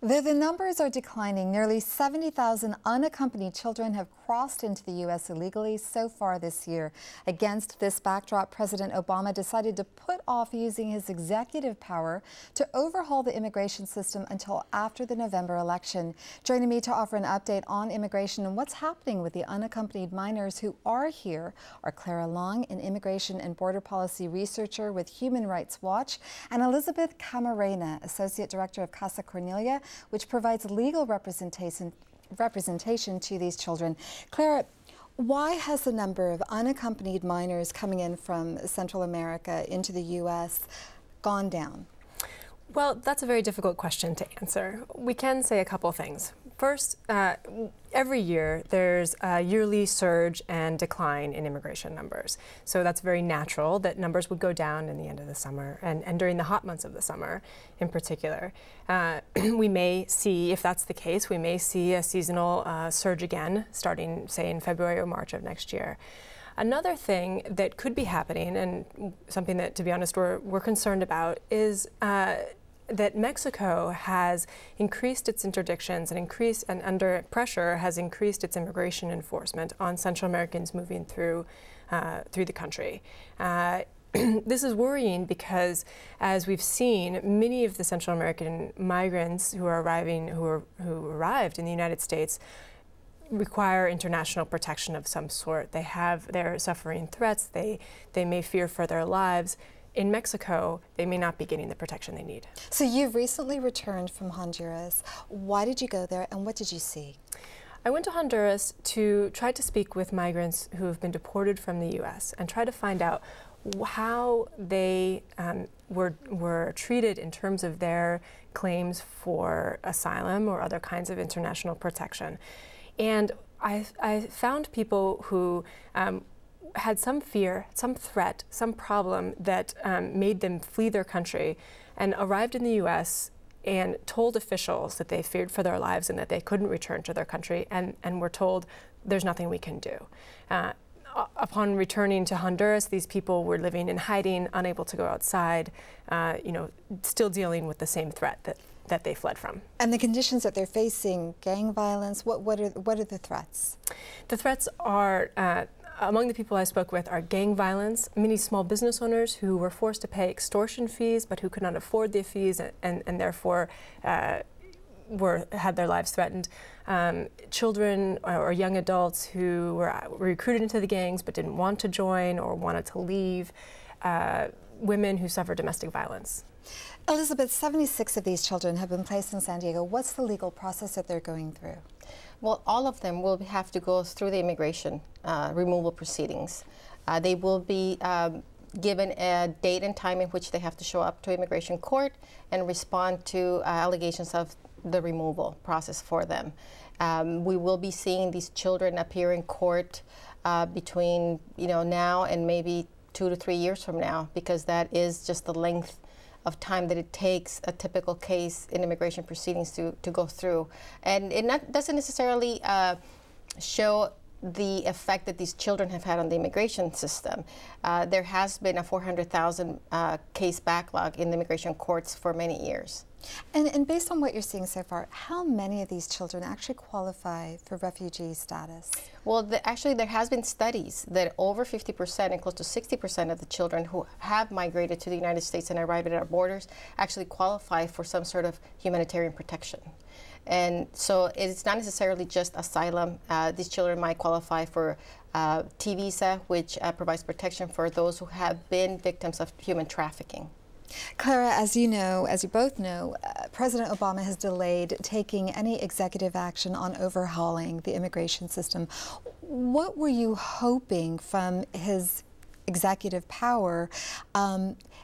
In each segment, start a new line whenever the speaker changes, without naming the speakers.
Though the numbers are declining, nearly 70,000 unaccompanied children have crossed into the U.S. illegally so far this year. Against this backdrop, President Obama decided to put off using his executive power to overhaul the immigration system until after the November election. Joining me to offer an update on immigration and what's happening with the unaccompanied minors who are here are Clara Long, an immigration and border policy researcher with Human Rights Watch, and Elizabeth Camarena, Associate Director of Casa Cornelia, which provides legal representation to these children. Clara, why has the number of unaccompanied minors coming in from Central America into the U.S. gone down?
Well, that's a very difficult question to answer. We can say a couple things. First, every year there's a yearly surge and decline in immigration numbers. So that's very natural that numbers would go down in the end of the summer and during the hot months of the summer in particular. We may see, if that's the case, we may see a seasonal surge again starting, say, in February or March of next year. Another thing that could be happening, and something that, to be honest, we're concerned about, is that Mexico has increased its interdictions and under pressure has increased its immigration enforcement on Central Americans moving through the country. This is worrying because, as we've seen, many of the Central American migrants who arrived in the United States require international protection of some sort. They're suffering threats. They may fear for their lives. In Mexico, they may not be getting the protection they need.
So you've recently returned from Honduras. Why did you go there and what did you see?
I went to Honduras to try to speak with migrants who have been deported from the U.S. and try to find out how they were treated in terms of their claims for asylum or other kinds of international protection. And I found people who had some fear, some threat, some problem that made them flee their country and arrived in the U.S. and told officials that they feared for their lives and that they couldn't return to their country and were told there's nothing we can do. Upon returning to Honduras, these people were living in hiding, unable to go outside, still dealing with the same threat that they fled from.
And the conditions that they're facing, gang violence, what are the threats?
The threats are, among the people I spoke with, are gang violence, many small business owners who were forced to pay extortion fees but who could not afford the fees and therefore had their lives threatened. Children or young adults who were recruited into the gangs but didn't want to join or wanted to leave. Women who suffer domestic violence.
Elizabeth, 76 of these children have been placed in San Diego. What's the legal process that they're going through?
Well, all of them will have to go through the immigration removal proceedings. They will be given a date and time in which they have to show up to immigration court and respond to allegations of the removal process for them. We will be seeing these children appear in court between now and maybe 2 to 3 years from now, because that is just the length of time that it takes a typical case in immigration proceedings to go through. And it doesn't necessarily show the effect that these children have had on the immigration system. There has been a 400,000 case backlog in the immigration courts for many years.
And based on what you're seeing so far, how many of these children actually qualify for refugee status?
Well, actually there has been studies that over 50% and close to 60% of the children who have migrated to the United States and arrived at our borders actually qualify for some sort of humanitarian protection. And so it's not necessarily just asylum. These children might qualify for T visa, which provides protection for those who have been victims of human trafficking.
Clara, as you both know, President Obama has delayed taking any executive action on overhauling the immigration system. What were you hoping from his executive power?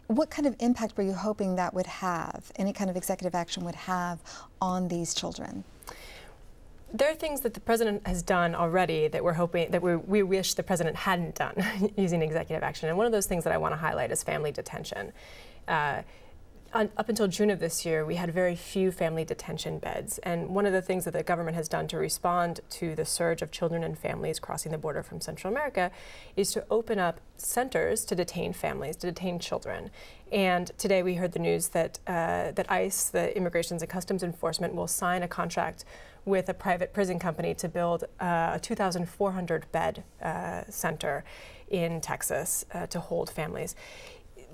What kind of impact were you hoping that would have, any kind of executive action would have on these children?
There are things that the president has done already that we're hoping, that we wish the president hadn't done using executive action. And one of those things that I want to highlight is family detention. up until June of this year, we had very few family detention beds. And one of the things that the government has done to respond to the surge of children and families crossing the border from Central America is to open up centers to detain families, to detain children. And today we heard the news that, that ICE, the Immigration and Customs Enforcement, will sign a contract with a private prison company to build a 2,400 bed center in Texas to hold families.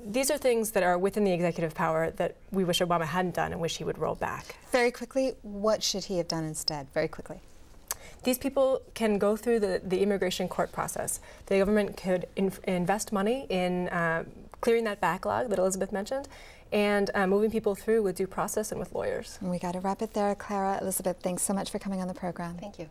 These are things that are within the executive power that we wish Obama hadn't done and wish he would roll back.
Very quickly, what should he have done instead? Very quickly.
These people can go through the immigration court process. The government could invest money in clearing that backlog that Elizabeth mentioned and moving people through with due process and with lawyers.
And we got to wrap it there. Clara, Elizabeth, thanks so much for coming on the program.
Thank you.